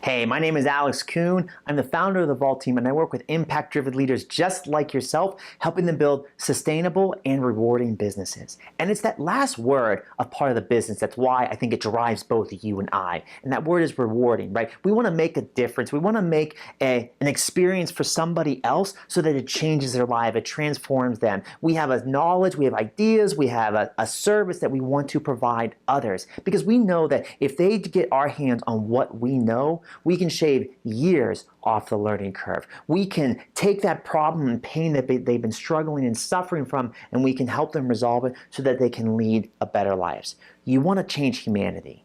Hey, my name is Alex Kuhn. I'm the founder of the Vault team, and I work with impact-driven leaders just like yourself, helping them build sustainable and rewarding businesses. And it's that last word of part of the business that's why I think it drives both you and I. And that word is rewarding, right? We want to make a difference. We want to make an experience for somebody else so that it changes their life, it transforms them. We have a knowledge, we have ideas, we have a service that we want to provide others. Because we know that if they get our hands on what we know, we can shave years off the learning curve. We can take that problem and pain that they've been struggling and suffering from, and we can help them resolve it so that they can lead a better lives. You want to change humanity.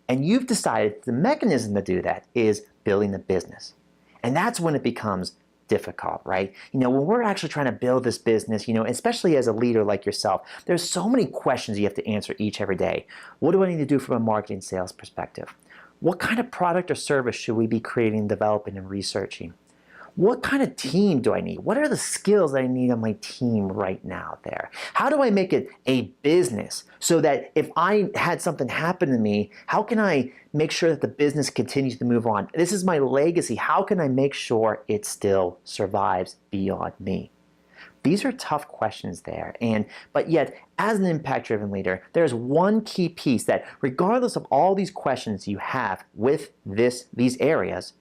And you've decided the mechanism to do that is building a business. And that's when it becomes difficult, right? When we're actually trying to build this business, especially as a leader like yourself, there's so many questions you have to answer every day. What do I need to do from a marketing sales perspective? What kind of product or service should we be creating, developing, and researching? What kind of team do I need? What are the skills that I need on my team right now there? How do I make it a business so that if I had something happen to me, how can I make sure that the business continues to move on? This is my legacy. How can I make sure it still survives beyond me? These are tough questions there, but yet, as an impact-driven leader, there's one key piece that regardless of all these questions you have with these areas,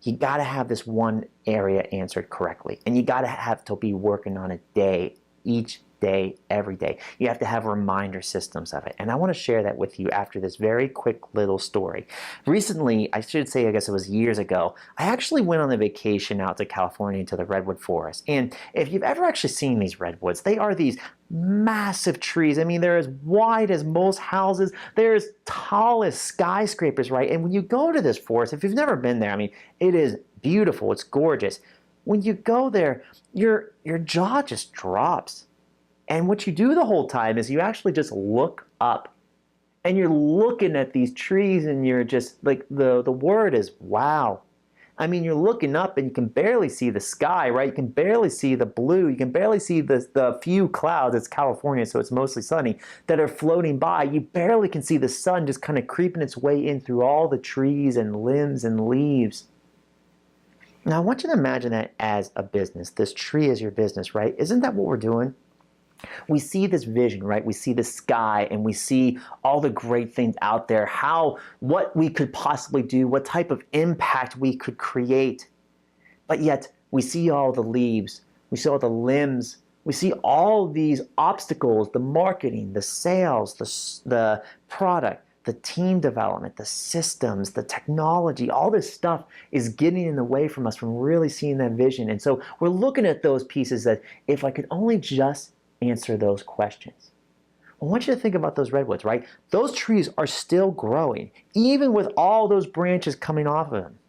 you got to have this one area answered correctly, and you got to have to be working on it each day, every day. You have to have reminder systems of it, and I want to share that with you after this very quick little story. Recently, I should say, I guess it was years ago, I actually went on a vacation out to California to the redwood forest, and if you've ever actually seen these redwoods, they are these massive trees. I mean, they're as wide as most houses. They're as tall as skyscrapers, right? And when you go to this forest, if you've never been there, I mean, it is beautiful. It's gorgeous. When you go there, your jaw just drops. And what you do the whole time is you actually just look up. And you're looking at these trees and you're just like, the word is wow. I mean, you're looking up and you can barely see the sky, right? You can barely see the blue. You can barely see the few clouds. It's California, so it's mostly sunny, that are floating by. You barely can see the sun just kind of creeping its way in through all the trees and limbs and leaves. Now, I want you to imagine that as a business. This tree is your business, right? Isn't that what we're doing? We see this vision, right? We see the sky and we see all the great things out there, what we could possibly do, what type of impact we could create. But yet we see all the leaves, we see all the limbs, we see all these obstacles, the marketing, the sales, the product, the team development, the systems, the technology, all this stuff is getting in the way from us from really seeing that vision. And so we're looking at those pieces that if I could only just answer those questions. I want you to think about those redwoods, right? Those trees are still growing, even with all those branches coming off of them.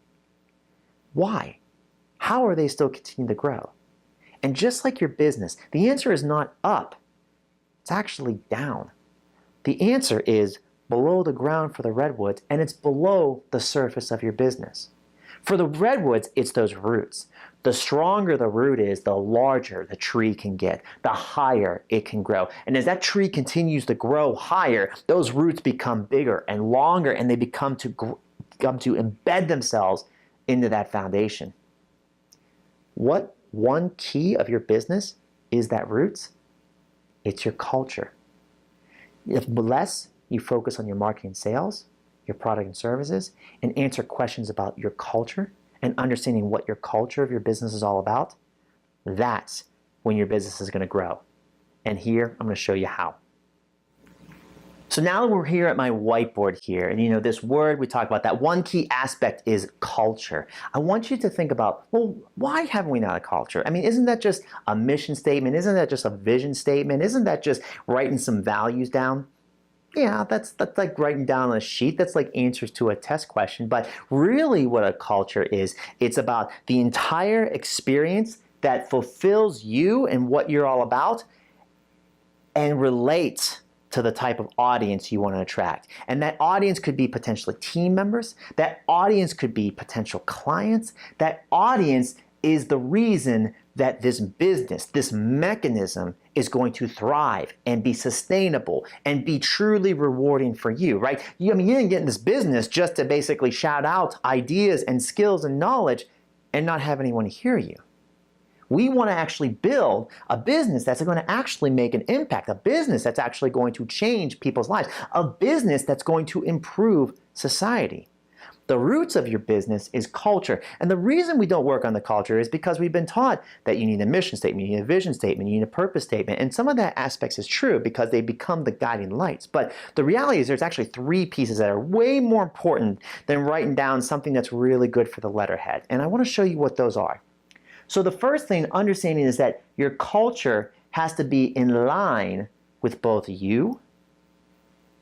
Why? How are they still continuing to grow? And just like your business, the answer is not up. It's actually down. The answer is below the ground for the redwoods, and it's below the surface of your business. For the redwoods, it's those roots. The stronger the root is, the larger the tree can get, the higher it can grow. And as that tree continues to grow higher, those roots become bigger and longer, and they become to embed themselves into that foundation. What one key of your business is that roots? It's your culture. If less you focus on your marketing and sales, your product and services, and answer questions about your culture and understanding what your culture of your business is all about, that's when your business is going to grow. And here, I'm going to show you how. So now that we're here at my whiteboard here, and this word we talked about, that one key aspect is culture. I want you to think about, well, why haven't we not a culture? I mean, isn't that just a mission statement? Isn't that just a vision statement? Isn't that just writing some values down? Yeah, that's like writing down on a sheet. That's like answers to a test question. But really what a culture is, it's about the entire experience that fulfills you and what you're all about and relates to the type of audience you want to attract. And that audience could be potentially team members. That audience could be potential clients. That audience is the reason that this business, this mechanism is going to thrive and be sustainable and be truly rewarding for you, right? You didn't get in this business just to basically shout out ideas and skills and knowledge and not have anyone hear you. We want to actually build a business that's going to actually make an impact, a business that's actually going to change people's lives, a business that's going to improve society. The roots of your business is culture. And the reason we don't work on the culture is because we've been taught that you need a mission statement, you need a vision statement, you need a purpose statement. And some of that aspects is true because they become the guiding lights. But the reality is there's actually 3 pieces that are way more important than writing down something that's really good for the letterhead. And I want to show you what those are. So the first thing, understanding, is that your culture has to be in line with both you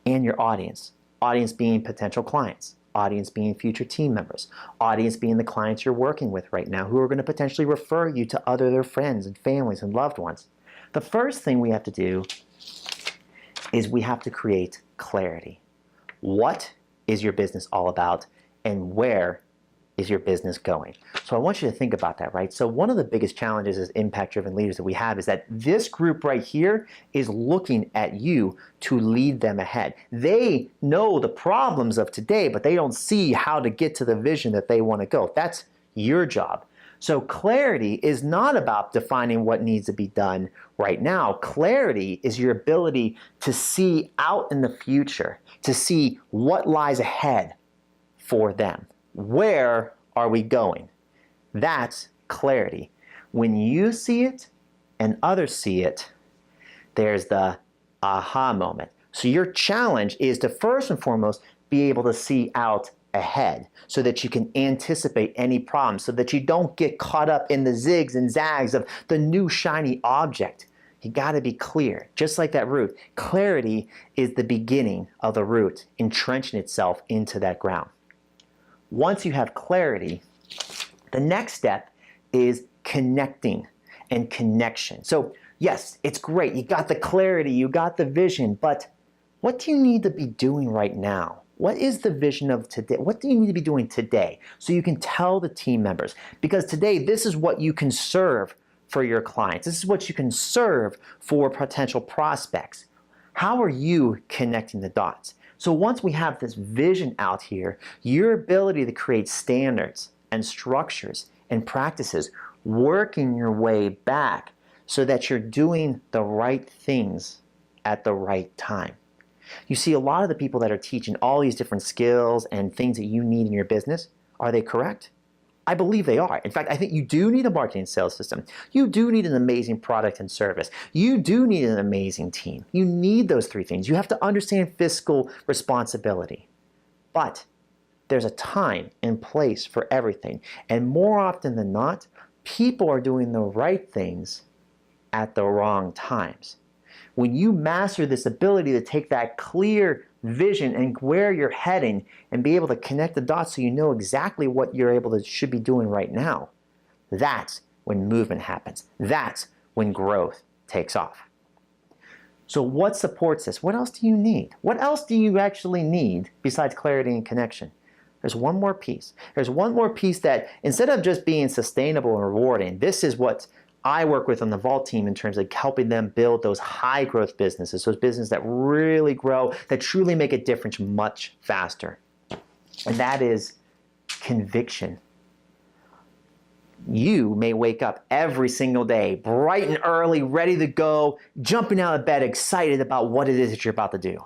and your audience. Audience being potential clients. Audience being future team members, audience being the clients you're working with right now who are going to potentially refer you to their friends and families and loved ones. The first thing we have to do is we have to create clarity. What is your business all about, and where is your business going? So I want you to think about that, right? So one of the biggest challenges as impact-driven leaders that we have is that this group right here is looking at you to lead them ahead. They know the problems of today, but they don't see how to get to the vision that they want to go. That's your job. So clarity is not about defining what needs to be done right now. Clarity is your ability to see out in the future, to see what lies ahead for them. Where are we going? That's clarity. When you see it and others see it, there's the aha moment. So your challenge is to first and foremost be able to see out ahead so that you can anticipate any problems, so that you don't get caught up in the zigs and zags of the new shiny object. You got to be clear, just like that root. Clarity is the beginning of the root entrenching itself into that ground. Once you have clarity, the next step is connecting and connection. So yes, it's great. You got the clarity, you got the vision, but what do you need to be doing right now? What is the vision of today? What do you need to be doing today so you can tell the team members? Because today, this is what you can serve for your clients. This is what you can serve for potential prospects. How are you connecting the dots? So once we have this vision out here, your ability to create standards and structures and practices, working your way back so that you're doing the right things at the right time. You see, a lot of the people that are teaching all these different skills and things that you need in your business, are they correct? I believe they are. In fact, I think you do need a marketing and sales system. You do need an amazing product and service. You do need an amazing team. You need those 3 things. You have to understand fiscal responsibility. But there's a time and place for everything. And more often than not, people are doing the right things at the wrong times. When you master this ability to take that clear vision and where you're heading and be able to connect the dots so you know exactly what you're should be doing right now, that's when movement happens. That's when growth takes off. So what supports this? What else do you need? What else do you actually need besides clarity and connection? There's one more piece. There's one more piece that, instead of just being sustainable and rewarding, this is what I work with on the Vault team in terms of helping them build those high growth businesses, those businesses that really grow, that truly make a difference much faster. And that is conviction. You may wake up every single day, bright and early, ready to go, jumping out of bed, excited about what it is that you're about to do.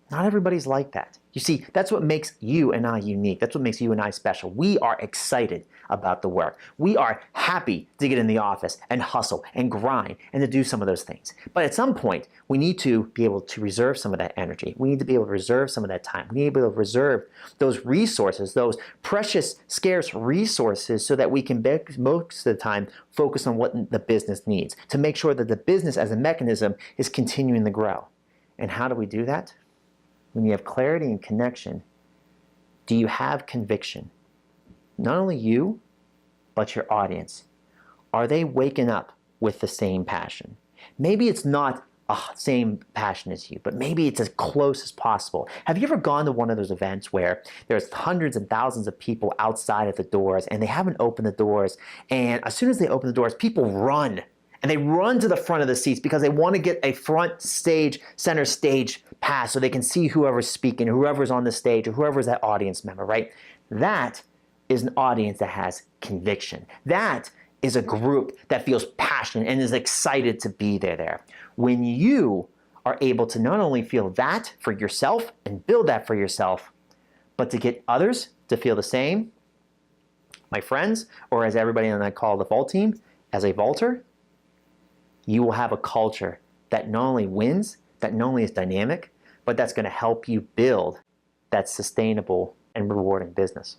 Not everybody's like that. You see, that's what makes you and I unique. That's what makes you and I special. We are excited about the work. We are happy to get in the office and hustle and grind and to do some of those things. But at some point, we need to be able to reserve some of that energy. We need to be able to reserve some of that time. We need to be able to reserve those resources, those precious, scarce resources, so that we can most of the time focus on what the business needs, to make sure that the business as a mechanism is continuing to grow. And how do we do that? When you have clarity and connection, do you have conviction? Not only you, but your audience. Are they waking up with the same passion? Maybe it's not same passion as you, but maybe it's as close as possible. Have you ever gone to one of those events where there's hundreds and thousands of people outside at the doors and they haven't opened the doors, and as soon as they open the doors, people run and they run to the front of the seats because they want to get a front stage, center stage pass so they can see whoever's speaking, whoever's on the stage, or whoever's that audience member, right? That is an audience that has conviction. That is a group that feels passionate and is excited to be there. When you are able to not only feel that for yourself and build that for yourself, but to get others to feel the same, my friends, or as everybody on that call the Vault team, as a vaulter, you will have a culture that not only wins, that not only is dynamic, but that's going to help you build that sustainable and rewarding business.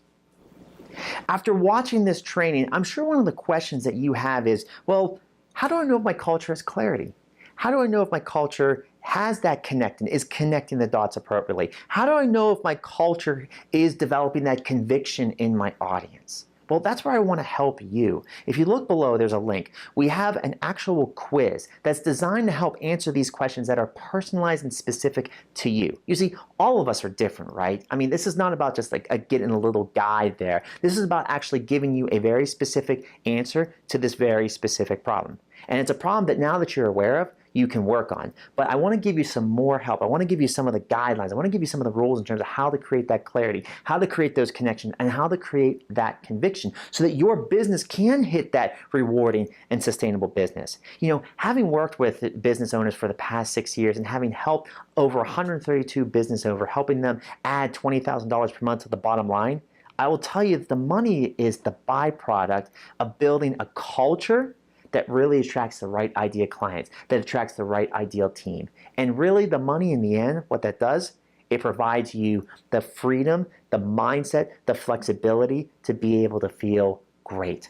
After watching this training, I'm sure one of the questions that you have is, well, how do I know if my culture has clarity? How do I know if my culture has that connecting, is connecting the dots appropriately? How do I know if my culture is developing that conviction in my audience? Well, that's where I want to help you. If you look below, there's a link. We have an actual quiz that's designed to help answer these questions that are personalized and specific to you. You see, all of us are different, right? I mean, this is not about just like getting a little guide there. This is about actually giving you a very specific answer to this very specific problem. And it's a problem that now that you're aware of, you can work on. But I want to give you some more help. I want to give you some of the guidelines. I want to give you some of the rules in terms of how to create that clarity, how to create those connections, and how to create that conviction so that your business can hit that rewarding and sustainable business. You know, having worked with business owners for the past 6 years and having helped over 132 business owners, helping them add $20,000 per month to the bottom line, I will tell you that the money is the byproduct of building a culture that really attracts the right ideal clients, that attracts the right ideal team. And really the money in the end, what that does, it provides you the freedom, the mindset, the flexibility to be able to feel great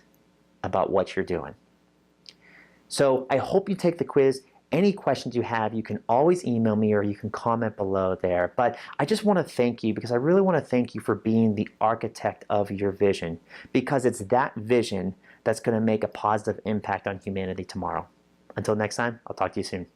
about what you're doing. So I hope you take the quiz. Any questions you have, you can always email me or you can comment below there. But I just want to thank you because I really want to thank you for being the architect of your vision, because it's that vision that's going to make a positive impact on humanity tomorrow. Until next time, I'll talk to you soon.